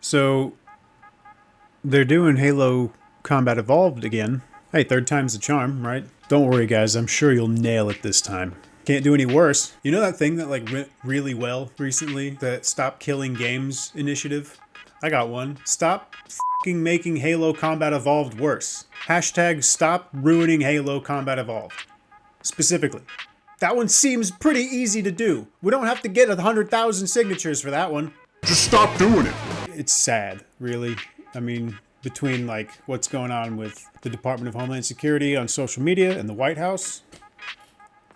So they're doing Halo Combat Evolved again. Hey, third time's the charm, right? Don't worry, guys. I'm sure you'll nail it this time. Can't do any worse. You know that thing that went really well recently? That Stop Killing Games initiative? I got one. Stop f***ing making Halo Combat Evolved worse. Hashtag stop ruining Halo Combat Evolved. Specifically. That one seems pretty easy to do. We don't have to get 100,000 signatures for that one. Just stop doing it. It's sad, really. I mean, between what's going on with the Department of Homeland Security on social media and the White House,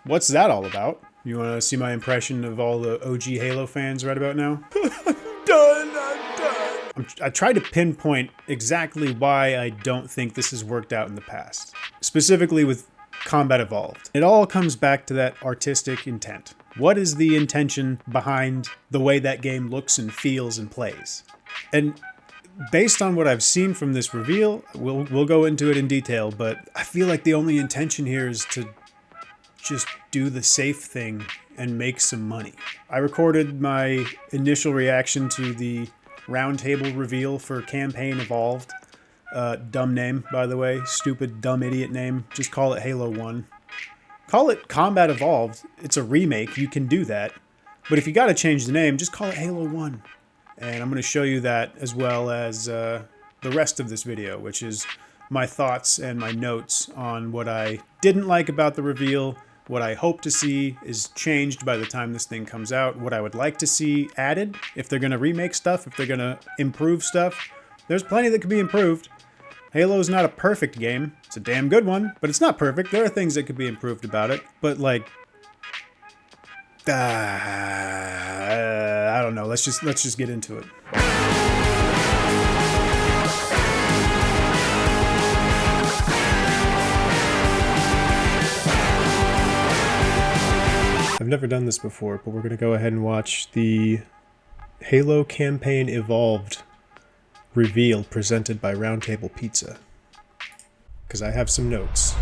what's that all about? You want to see my impression of all the OG Halo fans right about now? I'm done. I tried to pinpoint exactly why I don't think this has worked out in the past, specifically with Combat Evolved. It all comes back to that artistic intent. What is the intention behind the way that game looks and feels and plays? And based on what I've seen from this reveal, we'll go into it in detail, but I feel like the only intention here is to just do the safe thing and make some money. I recorded my initial reaction to the roundtable reveal for Campaign Evolved. Dumb name, by the way. Stupid, dumb idiot name. Just call it Halo 1. Call it Combat Evolved. It's a remake. You can do that. But if you gotta change the name, just call it Halo 1. And I'm going to show you that as well as the rest of this video, which is my thoughts and my notes on what I didn't like about the reveal, what I hope to see is changed by the time this thing comes out, what I would like to see added if they're going to remake stuff, if they're going to improve stuff. There's plenty that could be improved. Halo's not a perfect game. It's a damn good one, but it's not perfect. There are things that could be improved about it, but I don't know. Let's just get into it. I've never done this before, but we're going to go ahead and watch the Halo Campaign Evolved reveal presented by Roundtable Pizza. Because I have some notes,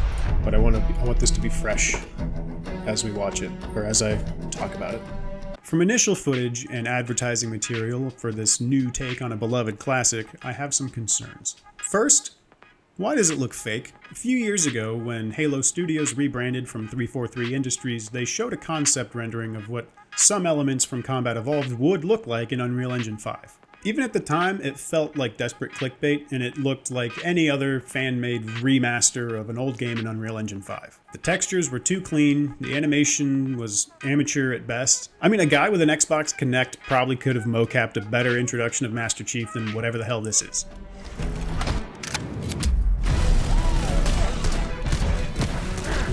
but I want this to be fresh as we watch it, or as I talk about it. From initial footage and advertising material for this new take on a beloved classic, I have some concerns. First, why does it look fake? A few years ago, when Halo Studios rebranded from 343 Industries, they showed a concept rendering of what some elements from Combat Evolved would look like in Unreal Engine 5. Even at the time, it felt like desperate clickbait, and it looked like any other fan-made remaster of an old game in Unreal Engine 5. The textures were too clean, the animation was amateur at best. I mean, a guy with an Xbox Kinect probably could have mocapped a better introduction of Master Chief than whatever the hell this is.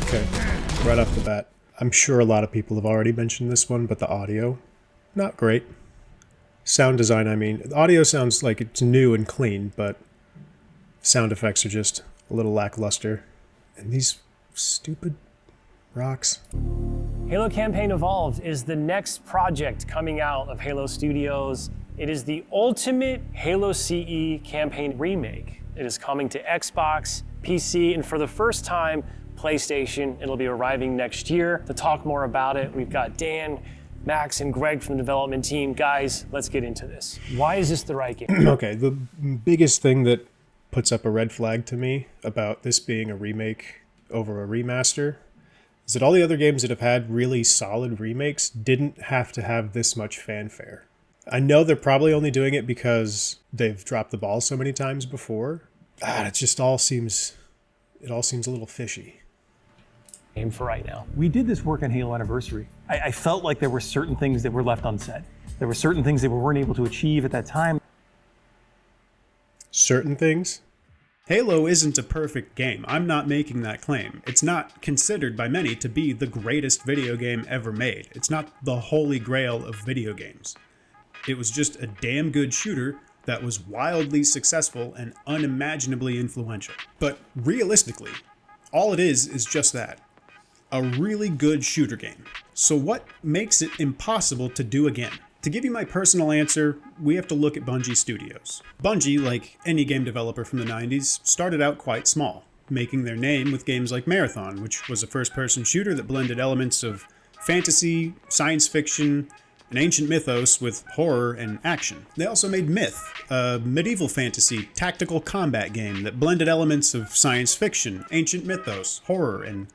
Okay, right off the bat, I'm sure a lot of people have already mentioned this one, but the audio, not great. Sound design, I mean, the audio sounds like it's new and clean, but sound effects are just a little lackluster. And these stupid rocks. Halo Campaign Evolved is the next project coming out of Halo Studios. It is the ultimate Halo CE campaign remake. It is coming to Xbox, PC, and for the first time, PlayStation. It'll be arriving next year. To talk more about it, we've got Dan, Max, and Greg from the development team. Guys, let's get into this. Why is this the right game? Okay, the biggest thing that puts up a red flag to me about this being a remake over a remaster is that all the other games that have had really solid remakes didn't have to have this much fanfare. I know they're probably only doing it because they've dropped the ball so many times before. It all seems a little fishy. Game for right now. We did this work on Halo Anniversary. I felt like there were certain things that were left unsaid. There were certain things that we weren't able to achieve at that time. Certain things? Halo isn't a perfect game. I'm not making that claim. It's not considered by many to be the greatest video game ever made. It's not the holy grail of video games. It was just a damn good shooter that was wildly successful and unimaginably influential. But realistically, all it is just that. A really good shooter game. So what makes it impossible to do again? To give you my personal answer, we have to look at Bungie Studios. Bungie, like any game developer from the 90s, started out quite small, making their name with games like Marathon, which was a first-person shooter that blended elements of fantasy, science fiction, an ancient mythos with horror and action. They also made Myth, a medieval fantasy tactical combat game that blended elements of science fiction, ancient mythos, horror, and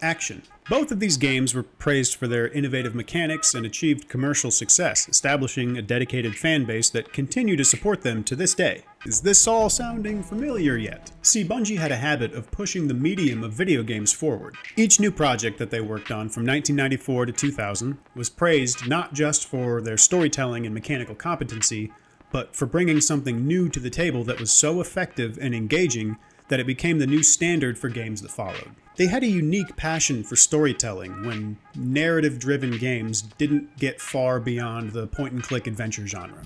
action. Both of these games were praised for their innovative mechanics and achieved commercial success, establishing a dedicated fan base that continue to support them to this day. Is this all sounding familiar yet? See, Bungie had a habit of pushing the medium of video games forward. Each new project that they worked on from 1994 to 2000 was praised not just for their storytelling and mechanical competency, but for bringing something new to the table that was so effective and engaging that it became the new standard for games that followed. They had a unique passion for storytelling when narrative-driven games didn't get far beyond the point-and-click adventure genre.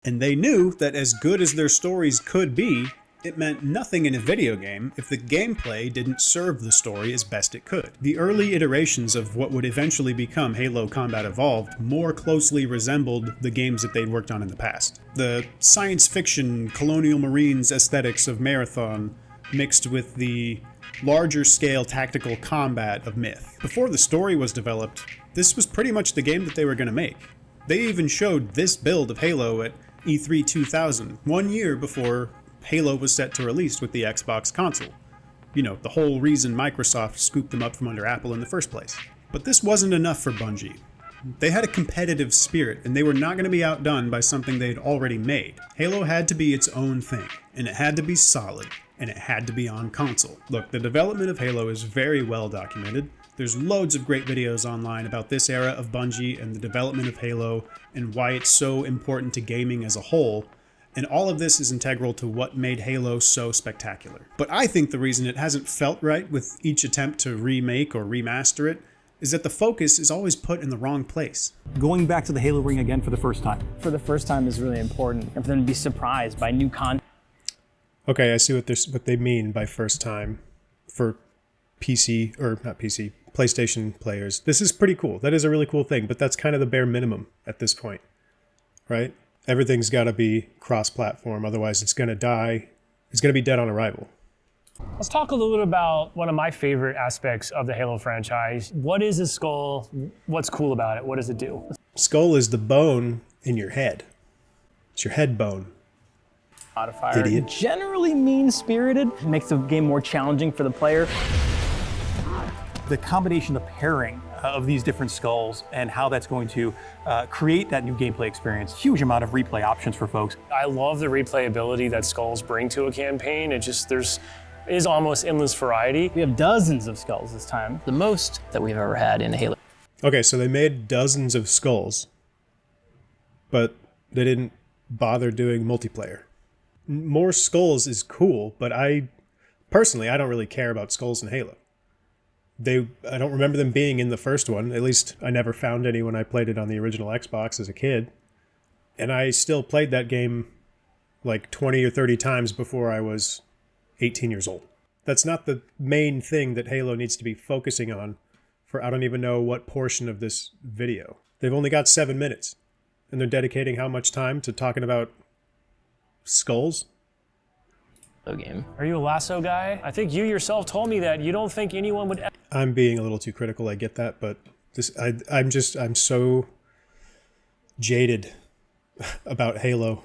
And they knew that as good as their stories could be, it meant nothing in a video game if the gameplay didn't serve the story as best it could. The early iterations of what would eventually become Halo Combat Evolved more closely resembled the games that they'd worked on in the past. The science fiction colonial marines aesthetics of Marathon mixed with the larger scale tactical combat of Myth. Before the story was developed, this was pretty much the game that they were going to make. They even showed this build of Halo at E3 2000, 1 year before Halo was set to release with the Xbox console. You know, the whole reason Microsoft scooped them up from under Apple in the first place. But this wasn't enough for Bungie. They had a competitive spirit, and they were not going to be outdone by something they'd already made. Halo had to be its own thing, and it had to be solid, and it had to be on console. Look, the development of Halo is very well documented. There's loads of great videos online about this era of Bungie and the development of Halo, and why it's so important to gaming as a whole. And all of this is integral to what made Halo so spectacular. But I think the reason it hasn't felt right with each attempt to remake or remaster it is that the focus is always put in the wrong place. Going back to the Halo ring again for the first time. For the first time is really important, and for them to be surprised by new content. Okay, I see what they mean by first time for PC, or not PC, PlayStation players. This is pretty cool. That is a really cool thing, but that's kind of the bare minimum at this point, right? Everything's got to be cross-platform, otherwise it's going to die. It's going to be dead on arrival. Let's talk a little bit about one of my favorite aspects of the Halo franchise. What is a skull? What's cool about it? What does it do? Skull is the bone in your head. It's your head bone. Modifier. Idiot. Generally mean-spirited. Makes the game more challenging for the player. The combination, the pairing of these different skulls and how that's going to create that new gameplay experience. Huge amount of replay options for folks. I love the replayability that skulls bring to a campaign. It is almost endless variety. We have dozens of skulls this time. The most that we've ever had in Halo. Okay, so they made dozens of skulls, but they didn't bother doing multiplayer. More skulls is cool, but I don't really care about skulls in Halo. I don't remember them being in the first one. At least I never found any when I played it on the original Xbox as a kid. And I still played that game like 20 or 30 times before I was 18 years old. That's not the main thing that Halo needs to be focusing on for I don't even know what portion of this video. They've only got 7 minutes, and they're dedicating how much time to talking about skulls? Game. Are you a lasso guy? I think you yourself told me that you don't think anyone would. I'm being a little too critical, I get that, but I'm so jaded about Halo.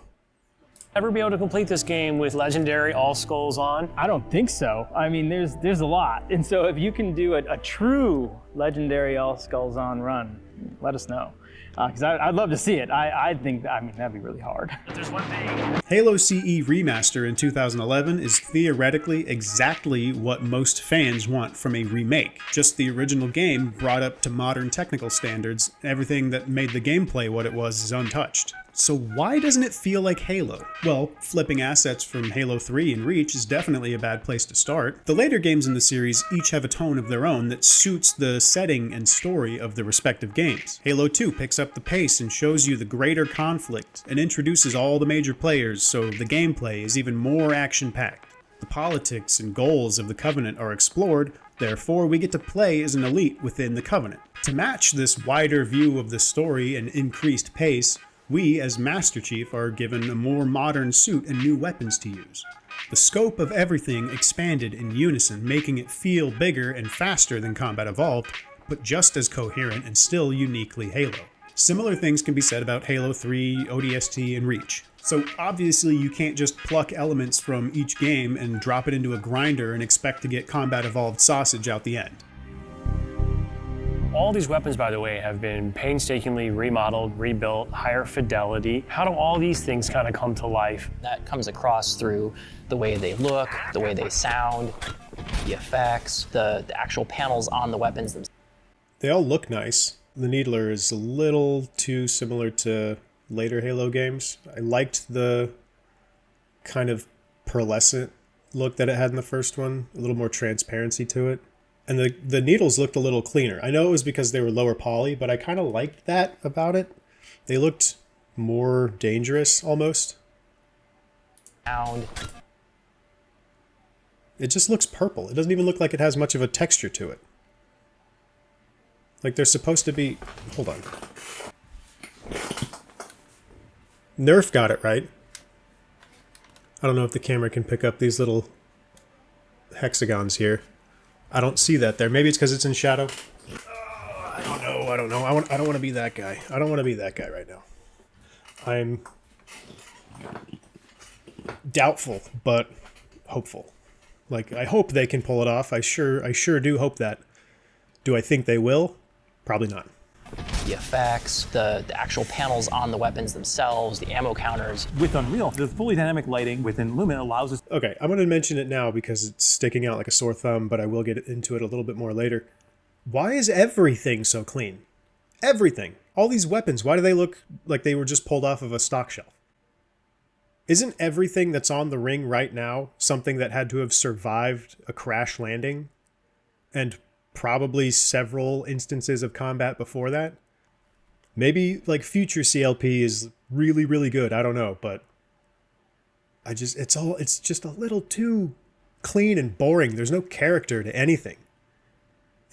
Ever be able to complete this game with legendary all skulls on? I don't think so. I mean, there's a lot. And so if you can do a true legendary all skulls on run, let us know. Because I'd love to see it. I think that'd be really hard. But there's one thing. Halo CE Remaster in 2011 is theoretically exactly what most fans want from a remake. Just the original game brought up to modern technical standards, everything that made the gameplay what it was is untouched. So why doesn't it feel like Halo? Well, flipping assets from Halo 3 and Reach is definitely a bad place to start. The later games in the series each have a tone of their own that suits the setting and story of the respective games. Halo 2 picks up the pace and shows you the greater conflict and introduces all the major players, so the gameplay is even more action-packed. The politics and goals of the Covenant are explored, therefore we get to play as an elite within the Covenant. To match this wider view of the story and increased pace, we, as Master Chief, are given a more modern suit and new weapons to use. The scope of everything expanded in unison, making it feel bigger and faster than Combat Evolved, but just as coherent and still uniquely Halo. Similar things can be said about Halo 3, ODST, and Reach. So obviously you can't just pluck elements from each game and drop it into a grinder and expect to get Combat Evolved sausage out the end. All these weapons, by the way, have been painstakingly remodeled, rebuilt, higher fidelity. How do all these things kind of come to life? That comes across through the way they look, the way they sound, the effects, the actual panels on the weapons themselves. They all look nice. The Needler is a little too similar to later Halo games. I liked the kind of pearlescent look that it had in the first one, a little more transparency to it. And the needles looked a little cleaner. I know it was because they were lower poly, but I kind of liked that about it. They looked more dangerous, almost. Sound. It just looks purple. It doesn't even look like it has much of a texture to it. Like they're supposed to be... Hold on. Nerf got it right. I don't know if the camera can pick up these little hexagons here. I don't see that there. Maybe it's because it's in shadow. I don't know. I don't want to be that guy. I don't want to be that guy right now. I'm doubtful, but hopeful. Like, I hope they can pull it off. I sure do hope that. Do I think they will? Probably not. The effects, the actual panels on the weapons themselves, the ammo counters. With Unreal, the fully dynamic lighting within Lumen allows us... Okay, I'm going to mention it now because it's sticking out like a sore thumb, but I will get into it a little bit more later. Why is everything so clean? Everything. All these weapons, why do they look like they were just pulled off of a stock shelf? Isn't everything that's on the ring right now something that had to have survived a crash landing? And probably several instances of combat before that? Maybe like future CLP is really, really good. I don't know, but it's just a little too clean and boring. There's no character to anything.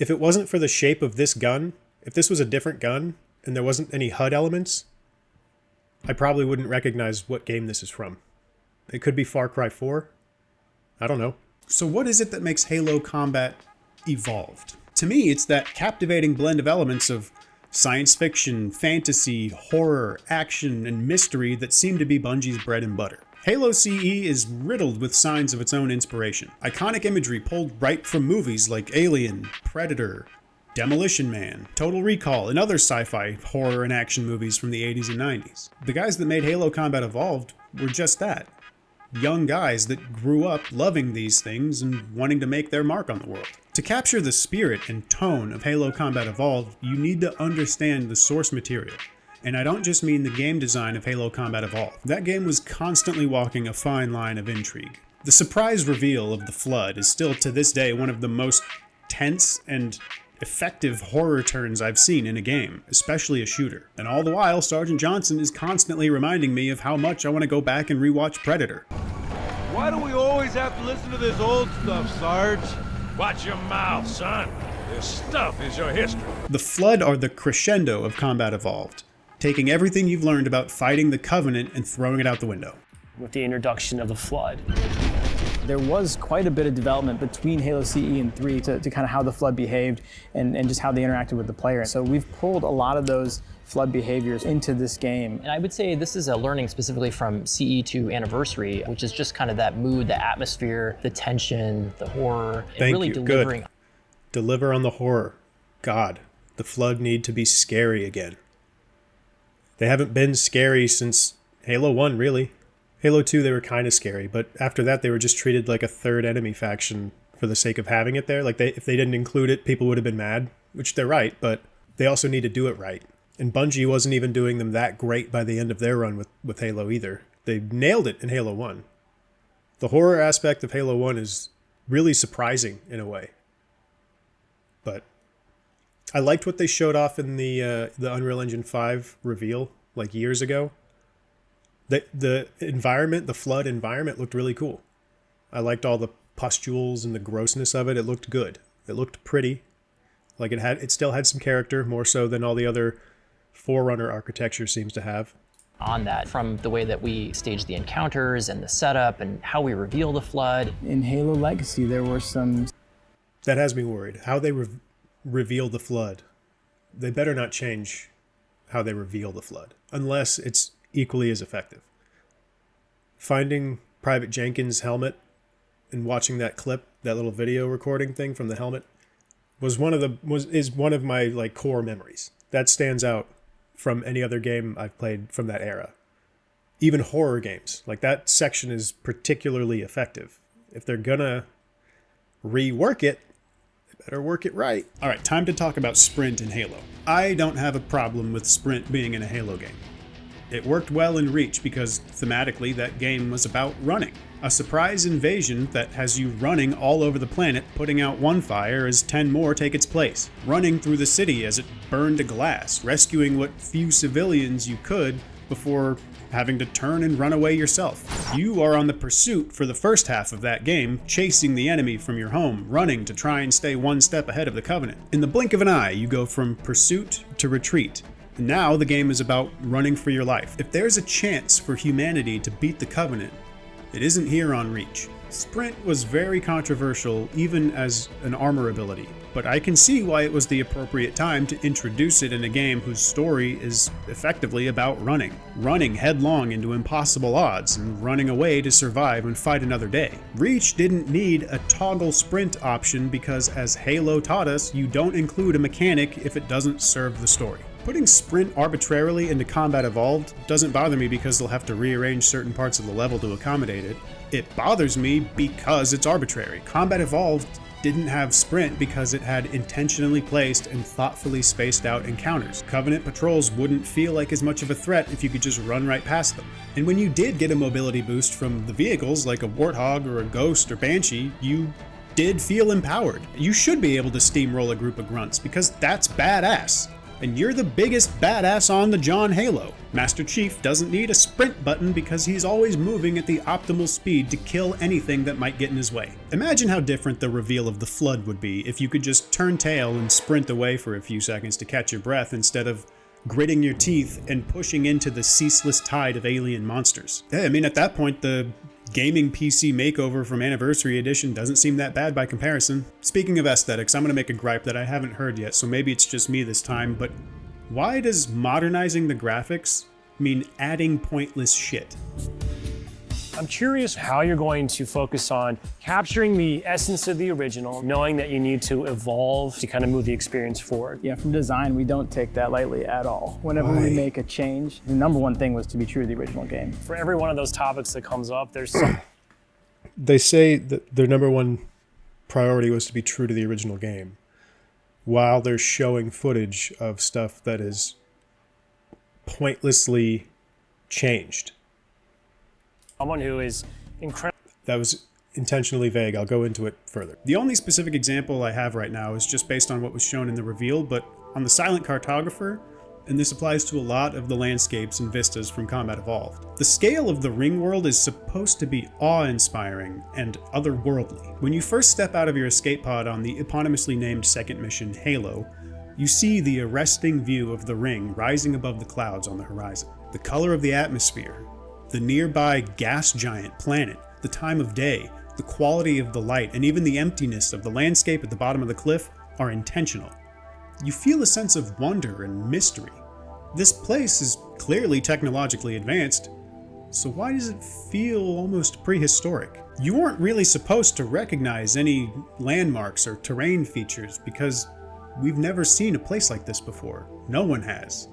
If it wasn't for the shape of this gun, if this was a different gun and there wasn't any HUD elements, I probably wouldn't recognize what game this is from. It could be Far Cry 4. I don't know. So what is it that makes Halo combat evolved? To me, it's that captivating blend of elements of science fiction, fantasy, horror, action, and mystery that seem to be Bungie's bread and butter. Halo CE is riddled with signs of its own inspiration. Iconic imagery pulled right from movies like Alien, Predator, Demolition Man, Total Recall, and other sci-fi horror and action movies from the 80s and 90s. The guys that made Halo Combat Evolved were just that. Young guys that grew up loving these things and wanting to make their mark on the world. To capture the spirit and tone of Halo Combat Evolved, you need to understand the source material. And I don't just mean the game design of Halo Combat Evolved. That game was constantly walking a fine line of intrigue. The surprise reveal of the Flood is still to this day one of the most tense and effective horror turns I've seen in a game, especially a shooter. And all the while, Sergeant Johnson is constantly reminding me of how much I want to go back and rewatch Predator. Why do we always have to listen to this old stuff, Sarge? Watch your mouth, son. This stuff is your history. The Flood are the crescendo of Combat Evolved, taking everything you've learned about fighting the Covenant and throwing it out the window. With the introduction of the Flood. There was quite a bit of development between Halo CE and 3 to kind of how the Flood behaved and just how they interacted with the player. So we've pulled a lot of those Flood behaviors into this game. And I would say this is a learning specifically from CE to Anniversary, which is just kind of that mood, the atmosphere, the tension, the horror, and Thank really you. delivering. Good. Deliver on the horror. God, the Flood need to be scary again. They haven't been scary since Halo 1, really. Halo 2, they were kind of scary, but after that, they were just treated like a third enemy faction for the sake of having it there. Like, if they didn't include it, people would have been mad, which they're right, but they also need to do it right. And Bungie wasn't even doing them that great by the end of their run with Halo either. They nailed it in Halo 1. The horror aspect of Halo 1 is really surprising in a way. But I liked what they showed off in the Unreal Engine 5 reveal, like years ago. The environment, the Flood environment looked really cool. I liked all the pustules and the grossness of it. It looked good. It looked pretty. Like it still had some character, more so than all the other Forerunner architecture seems to have. On that, from the way that we stage the encounters and the setup and how we reveal the flood. In Halo Legacy, there were some... That has me worried. How they reveal the flood. They better not change how they reveal the flood, unless it's equally as effective. Finding Private Jenkins' helmet and watching that clip, that little video recording thing from the helmet, is one of my like core memories. That stands out from any other game I've played from that era. Even horror games, like that section is particularly effective. If they're gonna rework it, they better work it right. All right, time to talk about sprint in Halo. I don't have a problem with sprint being in a Halo game. It worked well in Reach because thematically that game was about running. A surprise invasion that has you running all over the planet, putting out one fire as 10 more take its place. Running through the city as it burned to glass, rescuing what few civilians you could before having to turn and run away yourself. You are on the pursuit for the first half of that game, chasing the enemy from your home, running to try and stay one step ahead of the Covenant. In the blink of an eye, you go from pursuit to retreat. Now the game is about running for your life. If there's a chance for humanity to beat the Covenant, it isn't here on Reach. Sprint was very controversial even as an armor ability, but I can see why it was the appropriate time to introduce it in a game whose story is effectively about running. Running headlong into impossible odds and running away to survive and fight another day. Reach didn't need a toggle sprint option because, as Halo taught us, you don't include a mechanic if it doesn't serve the story. Putting sprint arbitrarily into Combat Evolved doesn't bother me because they'll have to rearrange certain parts of the level to accommodate it. It bothers me because it's arbitrary. Combat Evolved didn't have sprint because it had intentionally placed and thoughtfully spaced out encounters. Covenant patrols wouldn't feel like as much of a threat if you could just run right past them. And when you did get a mobility boost from the vehicles like a Warthog or a Ghost or Banshee, you did feel empowered. You should be able to steamroll a group of grunts because that's badass. And you're the biggest badass on the John Halo. Master Chief doesn't need a sprint button because he's always moving at the optimal speed to kill anything that might get in his way. Imagine how different the reveal of the Flood would be if you could just turn tail and sprint away for a few seconds to catch your breath instead of gritting your teeth and pushing into the ceaseless tide of alien monsters. I mean, at that point, the gaming PC makeover from Anniversary Edition doesn't seem that bad by comparison. Speaking of aesthetics, I'm going to make a gripe that I haven't heard yet, so maybe it's just me this time, but why does modernizing the graphics mean adding pointless shit? I'm curious how you're going to focus on capturing the essence of the original, knowing that you need to evolve to kind of move the experience forward. Yeah, from design, we don't take that lightly at all. Whenever we make a change, the number one thing was to be true to the original game. For every one of those topics that comes up, there's some... They say that their number one priority was to be true to the original game, while they're showing footage of stuff that is pointlessly changed. Someone who is incredible. That was intentionally vague. I'll go into it further. The only specific example I have right now is just based on what was shown in the reveal, but on the Silent Cartographer, and this applies to a lot of the landscapes and vistas from Combat Evolved. The scale of the ring world is supposed to be awe-inspiring and otherworldly. When you first step out of your escape pod on the eponymously named second mission, Halo, you see the arresting view of the ring rising above the clouds on the horizon. The color of the atmosphere, the nearby gas giant planet, the time of day, the quality of the light, and even the emptiness of the landscape at the bottom of the cliff are intentional. You feel a sense of wonder and mystery. This place is clearly technologically advanced, so why does it feel almost prehistoric? You weren't really supposed to recognize any landmarks or terrain features because we've never seen a place like this before. No one has.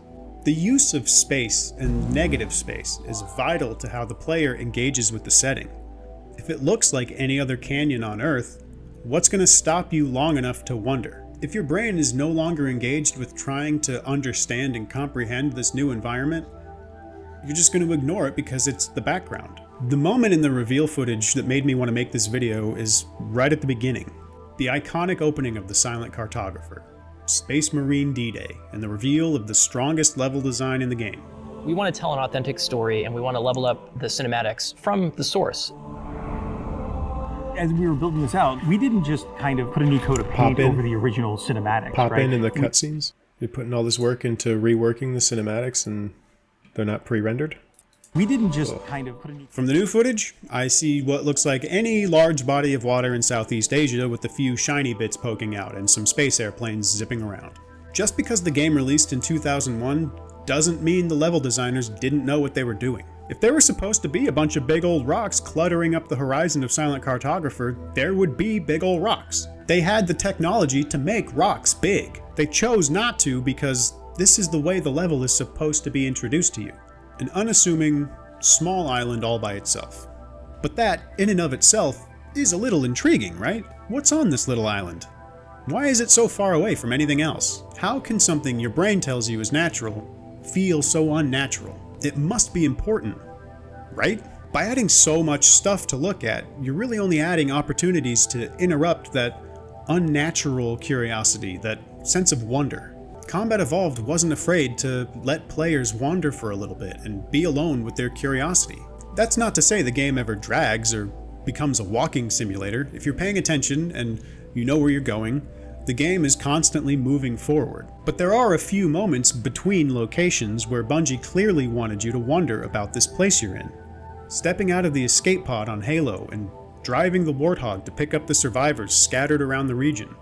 The use of space and negative space is vital to how the player engages with the setting. If it looks like any other canyon on Earth, what's going to stop you long enough to wonder? If your brain is no longer engaged with trying to understand and comprehend this new environment, you're just going to ignore it because it's the background. The moment in the reveal footage that made me want to make this video is right at the beginning. The iconic opening of the Silent Cartographer, Space Marine D-Day, and the reveal of the strongest level design in the game. We want to tell an authentic story and we want to level up the cinematics from the source. as we were building this out, we didn't just kind of put a new coat of paint over the original cinematics. Pop right? in the cutscenes. You're putting all this work into reworking the cinematics and they're not pre-rendered? We didn't just kind of put a new... From the new footage, I see what looks like any large body of water in Southeast Asia with a few shiny bits poking out and some space airplanes zipping around. Just because the game released in 2001 doesn't mean the level designers didn't know what they were doing. If there were supposed to be a bunch of big old rocks cluttering up the horizon of Silent Cartographer, there would be big old rocks. They had the technology to make rocks big. They chose not to because this is the way the level is supposed to be introduced to you. An unassuming, small island all by itself. But that, in and of itself, is a little intriguing, right? What's on this little island? Why is it so far away from anything else? How can something your brain tells you is natural feel so unnatural? It must be important, right? By adding so much stuff to look at, you're really only adding opportunities to interrupt that unnatural curiosity, that sense of wonder. Combat Evolved wasn't afraid to let players wander for a little bit and be alone with their curiosity. That's not to say the game ever drags or becomes a walking simulator. If you're paying attention and you know where you're going, the game is constantly moving forward. But there are a few moments between locations where Bungie clearly wanted you to wonder about this place you're in. Stepping out of the escape pod on Halo and driving the Warthog to pick up the survivors scattered around the region.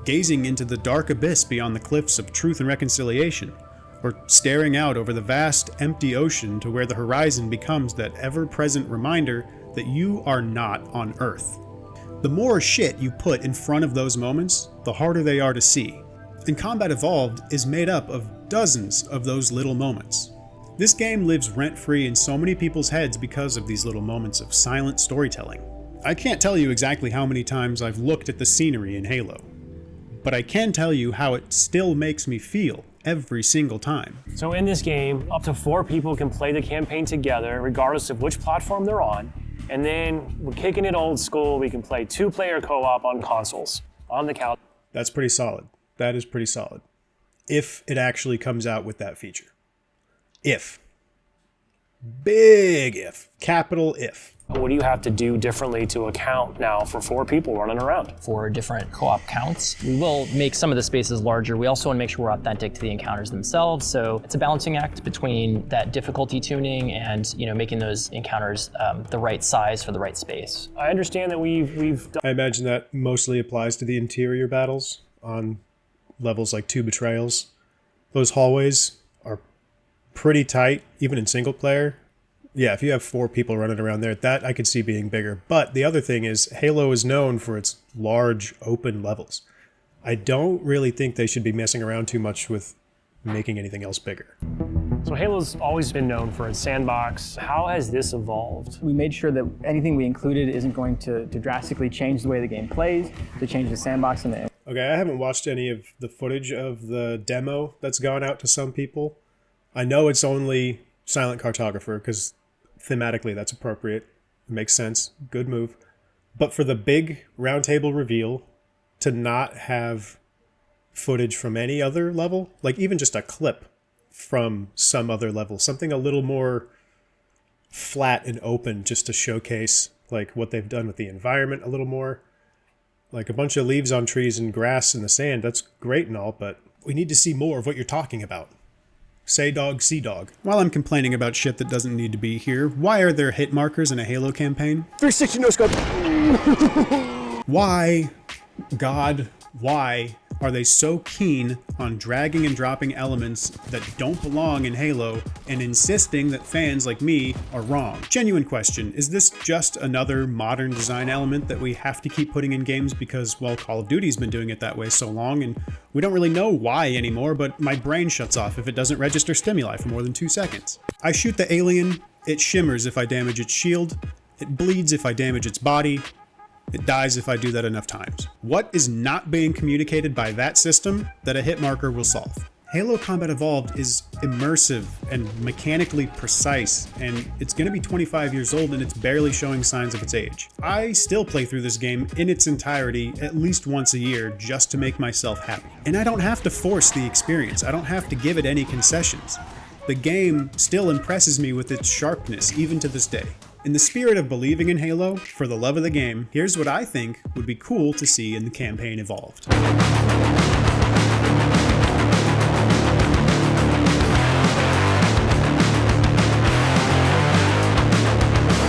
Gazing into the dark abyss beyond the cliffs of Truth and Reconciliation, or staring out over the vast, empty ocean to where the horizon becomes that ever-present reminder that you are not on Earth. The more shit you put in front of those moments, the harder they are to see. And Combat Evolved is made up of dozens of those little moments. This game lives rent-free in so many people's heads because of these little moments of silent storytelling. I can't tell you exactly how many times I've looked at the scenery in Halo, but I can tell you how it still makes me feel every single time. So in this game, up to 4 people can play the campaign together, regardless of which platform they're on. And then we're kicking it old school. We can play 2-player co-op on consoles, on the couch. That's pretty solid. That is pretty solid. If it actually comes out with that feature. If. Big if. Capital if. What do you have to do differently to account now for 4 people running around? For different co-op counts, we will make some of the spaces larger. We also want to make sure we're authentic to the encounters themselves. So it's a balancing act between that difficulty tuning and making those encounters the right size for the right space. I understand that we've done. I imagine that mostly applies to the interior battles on levels like 2 Betrayals. Those hallways are pretty tight, even in single player. Yeah, if you have 4 people running around there, that I could see being bigger. But the other thing is, Halo is known for its large, open levels. I don't really think they should be messing around too much with making anything else bigger. So Halo's always been known for its sandbox. How has this evolved? We made sure that anything we included isn't going to drastically change the way the game plays, to change the sandbox and the... Okay, I haven't watched any of the footage of the demo that's gone out to some people. I know it's only Silent Cartographer, because thematically that's appropriate. It makes sense. Good move. But for the big roundtable reveal, to not have footage from any other level, like even just a clip from some other level, something a little more flat and open, just to showcase like what they've done with the environment a little more. Like a bunch of leaves on trees and grass in the sand, that's great and all, but we need to see more of what you're talking about. Say dog, see dog. While I'm complaining about shit that doesn't need to be here, why are there hit markers in a Halo campaign? 360 no scope. Why, God, why are they so keen on dragging and dropping elements that don't belong in Halo and insisting that fans like me are wrong? Genuine question, is this just another modern design element that we have to keep putting in games because, well, Call of Duty's been doing it that way so long and we don't really know why anymore, but my brain shuts off if it doesn't register stimuli for more than 2 seconds. I shoot the alien, it shimmers if I damage its shield, it bleeds if I damage its body, it dies if I do that enough times. What is not being communicated by that system that a hit marker will solve? Halo Combat Evolved is immersive and mechanically precise, and it's going to be 25 years old and it's barely showing signs of its age. I still play through this game in its entirety at least once a year just to make myself happy. And I don't have to force the experience. I don't have to give it any concessions. The game still impresses me with its sharpness even to this day. In the spirit of believing in Halo, for the love of the game, here's what I think would be cool to see in the campaign Evolved.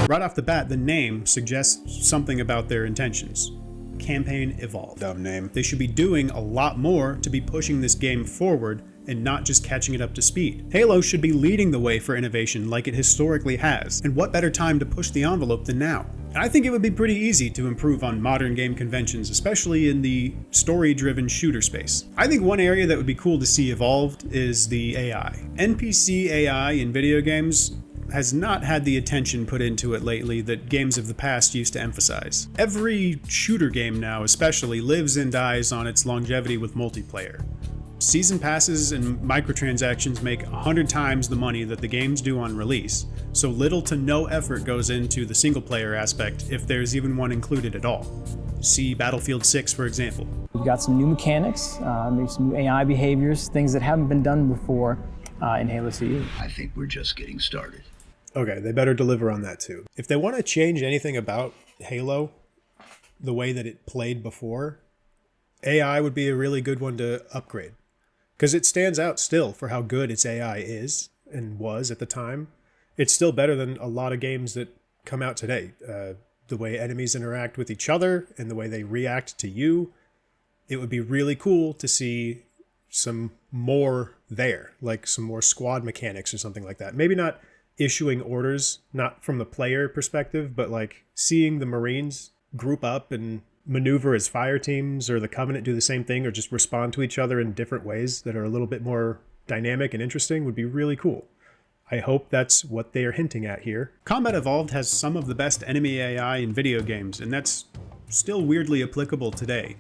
Right off the bat, the name suggests something about their intentions. Campaign Evolved. Dumb name. They should be doing a lot more to be pushing this game forward and not just catching it up to speed. Halo should be leading the way for innovation like it historically has, and what better time to push the envelope than now? And I think it would be pretty easy to improve on modern game conventions, especially in the story-driven shooter space. I think one area that would be cool to see evolved is the AI. NPC AI in video games has not had the attention put into it lately that games of the past used to emphasize. Every shooter game now especially lives and dies on its longevity with multiplayer. Season passes and microtransactions make 100 times the money that the games do on release, so little to no effort goes into the single player aspect if there's even one included at all. See Battlefield 6 for example. We've got some new mechanics, maybe some new AI behaviors, things that haven't been done before in Halo CE. I think we're just getting started. Okay, they better deliver on that too. If they want to change anything about Halo, the way that it played before, AI would be a really good one to upgrade. Because it stands out still for how good its AI is and was at the time. It's still better than a lot of games that come out today. The way enemies interact with each other and the way they react to you. It would be really cool to see some more there, like some more squad mechanics or something like that. Maybe not issuing orders, not from the player perspective, but like seeing the Marines group up and maneuver as fire teams, or the Covenant do the same thing, or just respond to each other in different ways that are a little bit more dynamic and interesting would be really cool. I hope that's what they are hinting at here. Combat Evolved has some of the best enemy AI in video games, and that's still weirdly applicable today.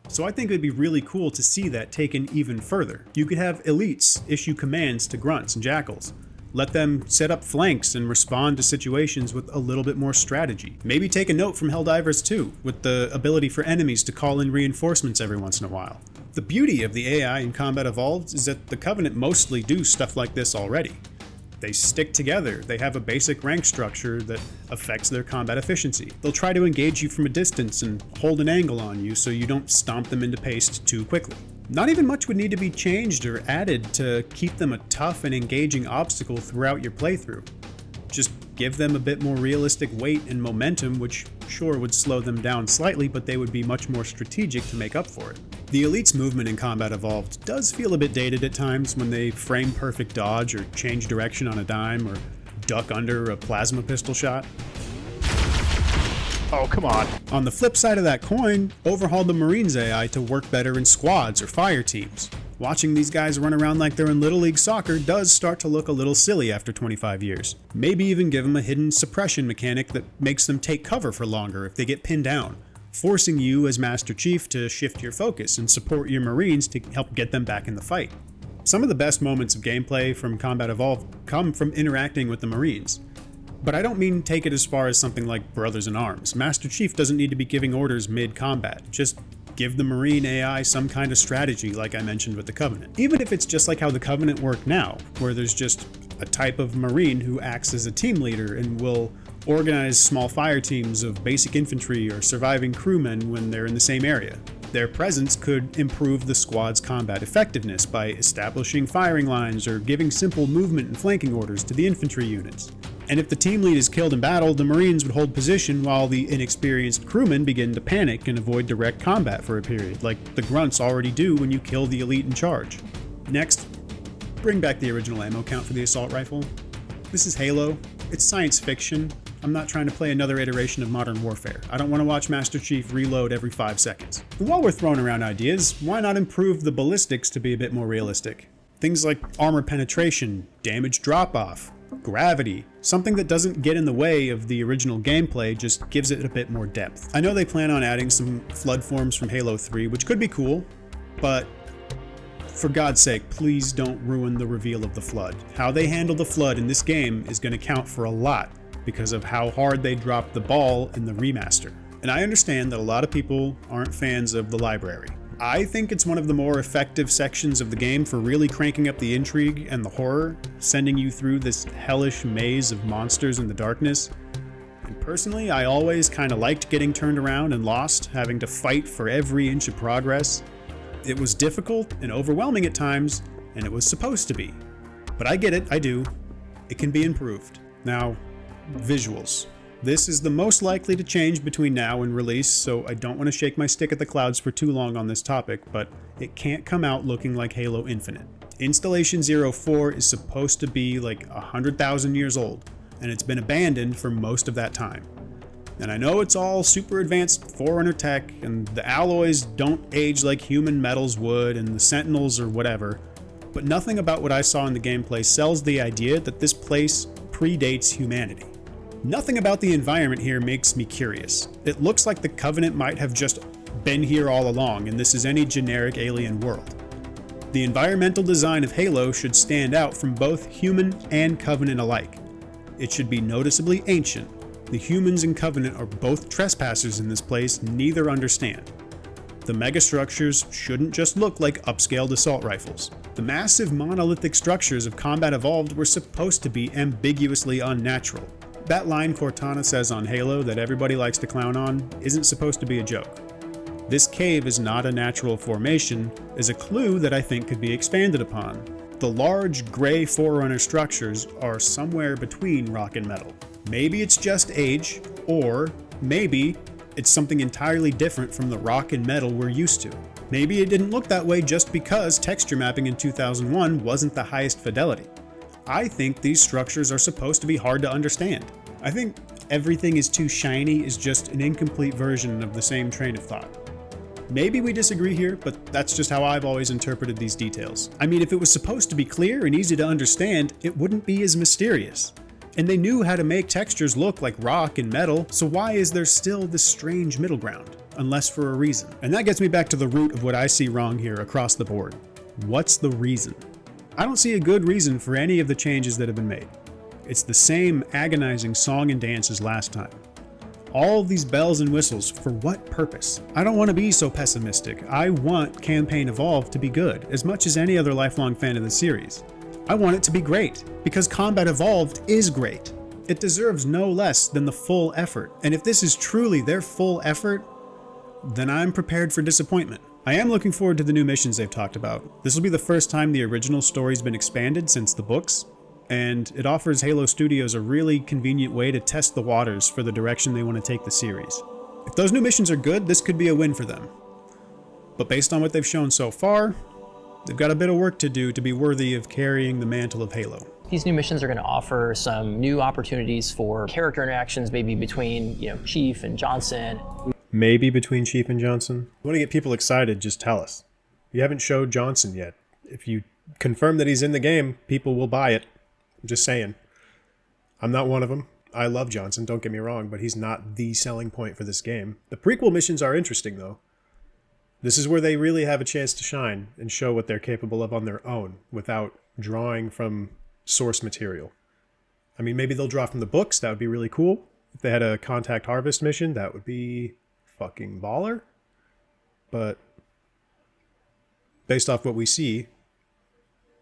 So I think it'd be really cool to see that taken even further. You could have elites issue commands to grunts and jackals. Let them set up flanks and respond to situations with a little bit more strategy. Maybe take a note from Helldivers 2, with the ability for enemies to call in reinforcements every once in a while. The beauty of the AI in Combat Evolved is that the Covenant mostly do stuff like this already. They stick together, they have a basic rank structure that affects their combat efficiency. They'll try to engage you from a distance and hold an angle on you so you don't stomp them into paste too quickly. Not even much would need to be changed or added to keep them a tough and engaging obstacle throughout your playthrough. Just give them a bit more realistic weight and momentum, which sure would slow them down slightly, but they would be much more strategic to make up for it. The Elite's movement in Combat Evolved does feel a bit dated at times when they frame perfect dodge or change direction on a dime or duck under a plasma pistol shot. Oh, come on. On the flip side of that coin, overhaul the Marines AI to work better in squads or fire teams. Watching these guys run around like they're in Little League Soccer does start to look a little silly after 25 years. Maybe even give them a hidden suppression mechanic that makes them take cover for longer if they get pinned down, forcing you as Master Chief to shift your focus and support your Marines to help get them back in the fight. Some of the best moments of gameplay from Combat Evolved come from interacting with the Marines. But I don't mean take it as far as something like Brothers in Arms. Master Chief doesn't need to be giving orders mid-combat. Just give the Marine AI some kind of strategy like I mentioned with the Covenant. Even if it's just like how the Covenant work now, where there's just a type of Marine who acts as a team leader and will organize small fire teams of basic infantry or surviving crewmen when they're in the same area. Their presence could improve the squad's combat effectiveness by establishing firing lines or giving simple movement and flanking orders to the infantry units. And if the team lead is killed in battle, the Marines would hold position while the inexperienced crewmen begin to panic and avoid direct combat for a period, like the grunts already do when you kill the elite in charge. Next, bring back the original ammo count for the assault rifle. This is Halo. It's science fiction. I'm not trying to play another iteration of Modern Warfare. I don't want to watch Master Chief reload every 5 seconds. And while we're throwing around ideas, why not improve the ballistics to be a bit more realistic? Things like armor penetration, damage drop-off, gravity, something that doesn't get in the way of the original gameplay, just gives it a bit more depth. I know they plan on adding some flood forms from Halo 3, which could be cool, but for God's sake, please don't ruin the reveal of the flood. How they handle the flood in this game is going to count for a lot because of how hard they dropped the ball in the remaster. And I understand that a lot of people aren't fans of the library. I think it's one of the more effective sections of the game for really cranking up the intrigue and the horror, sending you through this hellish maze of monsters in the darkness. And personally, I always kind of liked getting turned around and lost, having to fight for every inch of progress. It was difficult and overwhelming at times, and it was supposed to be. But I get it, I do. It can be improved. Now, visuals. This is the most likely to change between now and release, so I don't want to shake my stick at the clouds for too long on this topic, but it can't come out looking like Halo Infinite. Installation 04 is supposed to be like 100,000 years old, and it's been abandoned for most of that time. And I know it's all super advanced Forerunner tech, and the alloys don't age like human metals would, and the Sentinels or whatever, but nothing about what I saw in the gameplay sells the idea that this place predates humanity. Nothing about the environment here makes me curious. It looks like the Covenant might have just been here all along, and this is any generic alien world. The environmental design of Halo should stand out from both human and Covenant alike. It should be noticeably ancient. The humans and Covenant are both trespassers in this place neither understand. The megastructures shouldn't just look like upscaled assault rifles. The massive monolithic structures of Combat Evolved were supposed to be ambiguously unnatural. That line Cortana says on Halo that everybody likes to clown on isn't supposed to be a joke. This cave is not a natural formation is a clue that I think could be expanded upon. The large gray Forerunner structures are somewhere between rock and metal. Maybe it's just age, or maybe it's something entirely different from the rock and metal we're used to. Maybe it didn't look that way just because texture mapping in 2001 wasn't the highest fidelity. I think these structures are supposed to be hard to understand. I think everything is too shiny is just an incomplete version of the same train of thought. Maybe we disagree here, but that's just how I've always interpreted these details. I mean, if it was supposed to be clear and easy to understand, it wouldn't be as mysterious. And they knew how to make textures look like rock and metal, so why is there still this strange middle ground? Unless for a reason. And that gets me back to the root of what I see wrong here across the board. What's the reason? I don't see a good reason for any of the changes that have been made. It's the same agonizing song and dance as last time. All these bells and whistles, for what purpose? I don't want to be so pessimistic. I want Campaign Evolved to be good, as much as any other lifelong fan of the series. I want it to be great, because Combat Evolved is great. It deserves no less than the full effort, and if this is truly their full effort, then I'm prepared for disappointment. I am looking forward to the new missions they've talked about. This will be the first time the original story's been expanded since the books, and it offers Halo Studios a really convenient way to test the waters for the direction they want to take the series. If those new missions are good, this could be a win for them. But based on what they've shown so far, they've got a bit of work to do to be worthy of carrying the mantle of Halo. These new missions are going to offer some new opportunities for character interactions, maybe between, Chief and Johnson. Maybe between Chief and Johnson. If you want to get people excited, just tell us. You haven't showed Johnson yet. If you confirm that he's in the game, people will buy it. I'm just saying. I'm not one of them. I love Johnson, don't get me wrong, but he's not the selling point for this game. The prequel missions are interesting, though. This is where they really have a chance to shine and show what they're capable of on their own without drawing from source material. I mean, maybe they'll draw from the books. That would be really cool. If they had a Contact Harvest mission, that would be fucking baller. But based off what we see,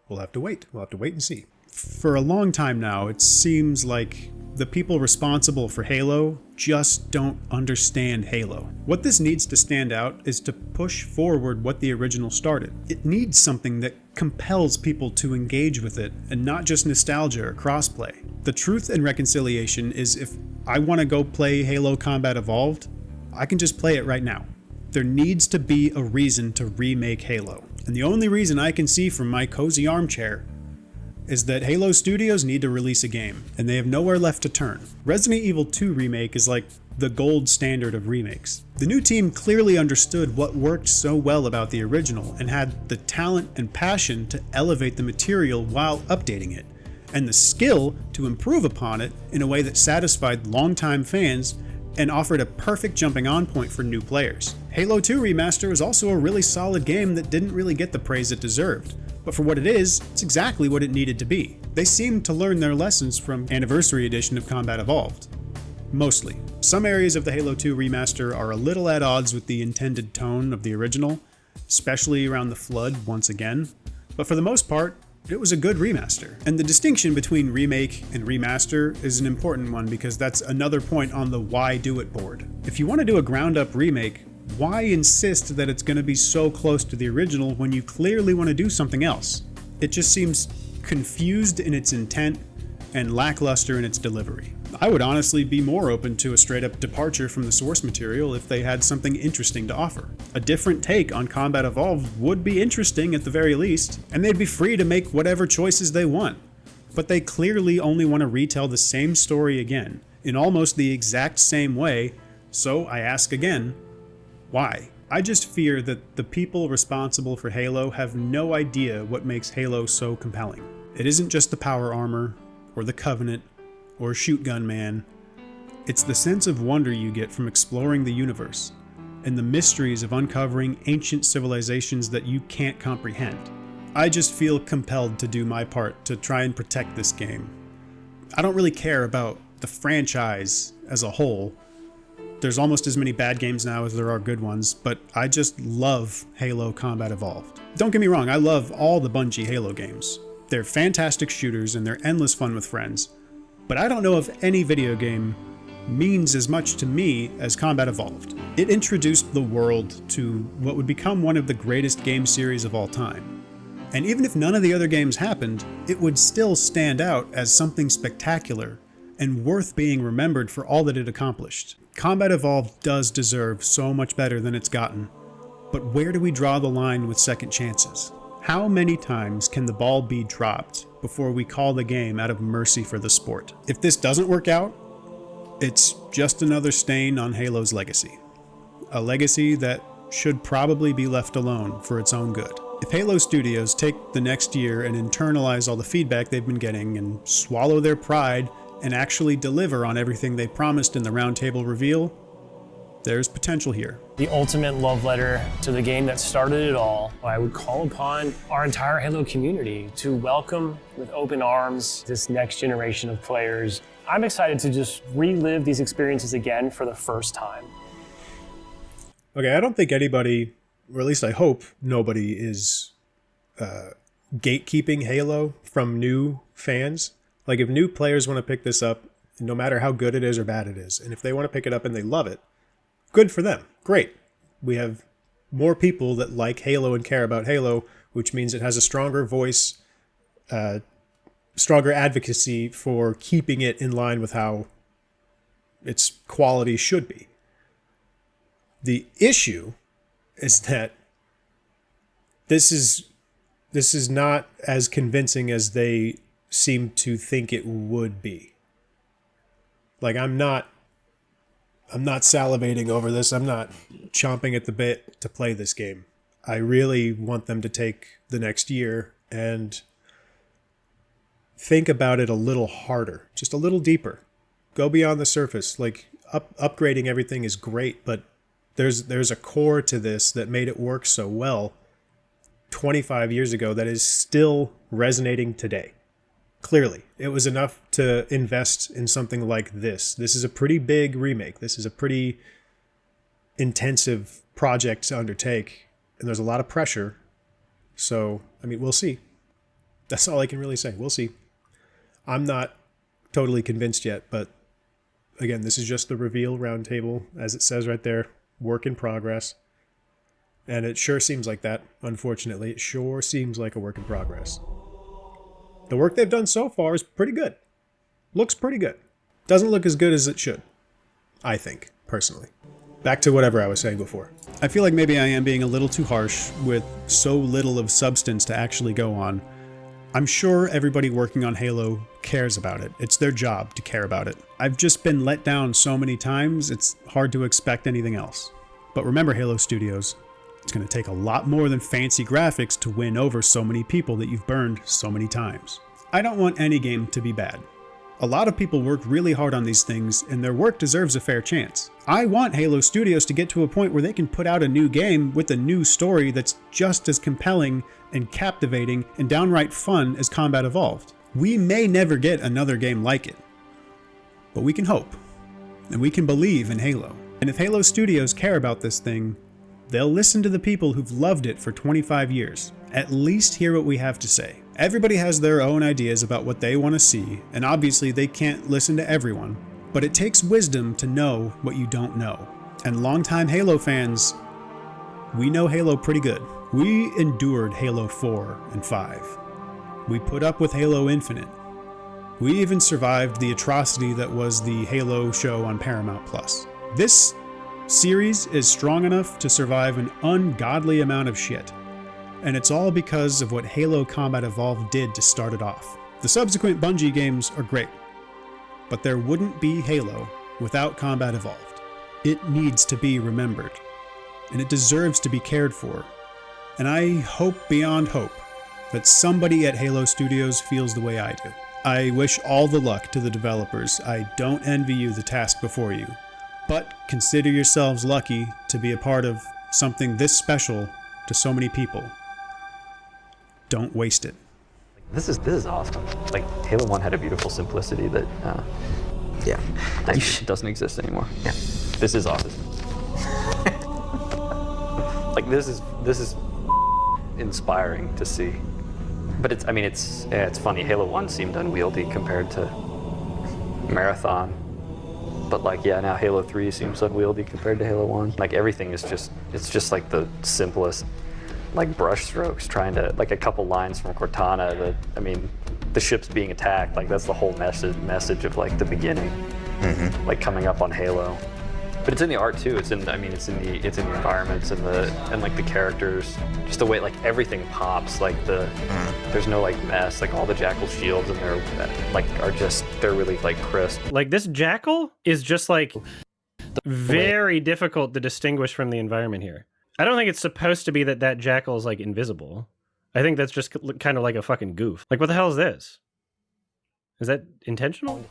we'll have to wait. We'll have to wait and see. For a long time now, it seems like the people responsible for Halo just don't understand Halo. What this needs to stand out is to push forward what the original started. It needs something that compels people to engage with it and not just nostalgia or crossplay. The truth and reconciliation is if I want to go play Halo Combat Evolved, I can just play it right now. There needs to be a reason to remake Halo. And the only reason I can see from my cozy armchair is that Halo Studios need to release a game, and they have nowhere left to turn. Resident Evil 2 Remake is like the gold standard of remakes. The new team clearly understood what worked so well about the original and had the talent and passion to elevate the material while updating it, and the skill to improve upon it in a way that satisfied longtime fans and offered a perfect jumping on point for new players. Halo 2 Remaster is also a really solid game that didn't really get the praise it deserved. But for what it is, it's exactly what it needed to be. They seemed to learn their lessons from Anniversary Edition of Combat Evolved. Mostly. Some areas of the Halo 2 Remaster are a little at odds with the intended tone of the original, especially around the Flood once again. But for the most part, it was a good remaster. And the distinction between remake and remaster is an important one because that's another point on the why do it board. If you want to do a ground up remake, why insist that it's going to be so close to the original when you clearly want to do something else? It just seems confused in its intent and lackluster in its delivery. I would honestly be more open to a straight up departure from the source material if they had something interesting to offer. A different take on Combat Evolved would be interesting at the very least, and they'd be free to make whatever choices they want. But they clearly only want to retell the same story again, in almost the exact same way, so I ask again, why? I just fear that the people responsible for Halo have no idea what makes Halo so compelling. It isn't just the power armor, or the Covenant, or Shoot Gun Man. It's the sense of wonder you get from exploring the universe, and the mysteries of uncovering ancient civilizations that you can't comprehend. I just feel compelled to do my part to try and protect this game. I don't really care about the franchise as a whole. There's almost as many bad games now as there are good ones, but I just love Halo Combat Evolved. Don't get me wrong, I love all the Bungie Halo games. They're fantastic shooters and they're endless fun with friends. But I don't know if any video game means as much to me as Combat Evolved. It introduced the world to what would become one of the greatest game series of all time. And even if none of the other games happened, it would still stand out as something spectacular and worth being remembered for all that it accomplished. Combat Evolved does deserve so much better than it's gotten, but where do we draw the line with second chances? How many times can the ball be dropped before we call the game out of mercy for the sport? If this doesn't work out, it's just another stain on Halo's legacy. A legacy that should probably be left alone for its own good. If Halo Studios take the next year and internalize all the feedback they've been getting and swallow their pride and actually deliver on everything they promised in the roundtable reveal, there's potential here. The ultimate love letter to the game that started it all. I would call upon our entire Halo community to welcome with open arms this next generation of players. I'm excited to just relive these experiences again for the first time. Okay, I don't think anybody, or at least I hope nobody, is gatekeeping Halo from new fans. Like, if new players want to pick this up, no matter how good it is or bad it is, and if they want to pick it up and they love it, good for them. Great. We have more people that like Halo and care about Halo, which means it has a stronger voice, stronger advocacy for keeping it in line with how its quality should be. The issue is that this is not as convincing as they seem to think it would be. Like, I'm not salivating over this. I'm not chomping at the bit to play this game. I really want them to take the next year and think about it a little harder, just a little deeper. Go beyond the surface. Like, upgrading everything is great, but there's a core to this that made it work so well 25 years ago that is still resonating today. Clearly, it was enough to invest in something like this. This is a pretty big remake. This is a pretty intensive project to undertake, and there's a lot of pressure. So, I mean, we'll see. That's all I can really say. We'll see. I'm not totally convinced yet, but again, this is just the reveal roundtable, as it says right there, work in progress. And it sure seems like that, unfortunately. It sure seems like a work in progress. The work they've done so far is pretty good. Looks pretty good. Doesn't look as good as it should, I think, personally. Back to whatever I was saying before. I feel like maybe I am being a little too harsh with so little of substance to actually go on. I'm sure everybody working on Halo cares about it. It's their job to care about it. I've just been let down so many times, it's hard to expect anything else. But remember, Halo Studios, it's going to take a lot more than fancy graphics to win over so many people that you've burned so many times. I don't want any game to be bad. A lot of people work really hard on these things, and their work deserves a fair chance. I want Halo Studios to get to a point where they can put out a new game with a new story that's just as compelling and captivating and downright fun as Combat Evolved. We may never get another game like it, but we can hope, and we can believe in Halo. And if Halo Studios care about this thing, they'll listen to the people who've loved it for 25 years. At least hear what we have to say. Everybody has their own ideas about what they want to see, and obviously they can't listen to everyone, but it takes wisdom to know what you don't know. And longtime Halo fans, we know Halo pretty good. We endured Halo 4 and 5. We put up with Halo Infinite. We even survived the atrocity that was the Halo show on Paramount+. This series is strong enough to survive an ungodly amount of shit. And it's all because of what Halo Combat Evolved did to start it off. The subsequent Bungie games are great, but there wouldn't be Halo without Combat Evolved. It needs to be remembered, and it deserves to be cared for. And I hope beyond hope that somebody at Halo Studios feels the way I do. I wish all the luck to the developers. I don't envy you the task before you, but consider yourselves lucky to be a part of something this special to so many people. Don't waste it. This is awesome. Like, Halo 1 had a beautiful simplicity that doesn't exist anymore. Yeah. This is awesome. Like, this is inspiring to see. But it's funny. Halo 1 seemed unwieldy compared to Marathon. But like, yeah, now Halo 3 seems unwieldy compared to Halo 1. Like, everything is just like the simplest, like, brush strokes, trying to, like, a couple lines from Cortana the ship's being attacked, like, that's the whole message of, like, the beginning, like, coming up on Halo. But it's in the art too. It's in the environments and like the characters, just the way, like, everything pops, like there's no, like, mess, like all the Jackal shields and they're really, like, crisp. Like, this Jackal is just, like, very difficult to distinguish from the environment here. I don't think it's supposed to be that Jackal is, like, invisible. I think that's just kind of like a fucking goof. Like, what the hell is this? Is that intentional?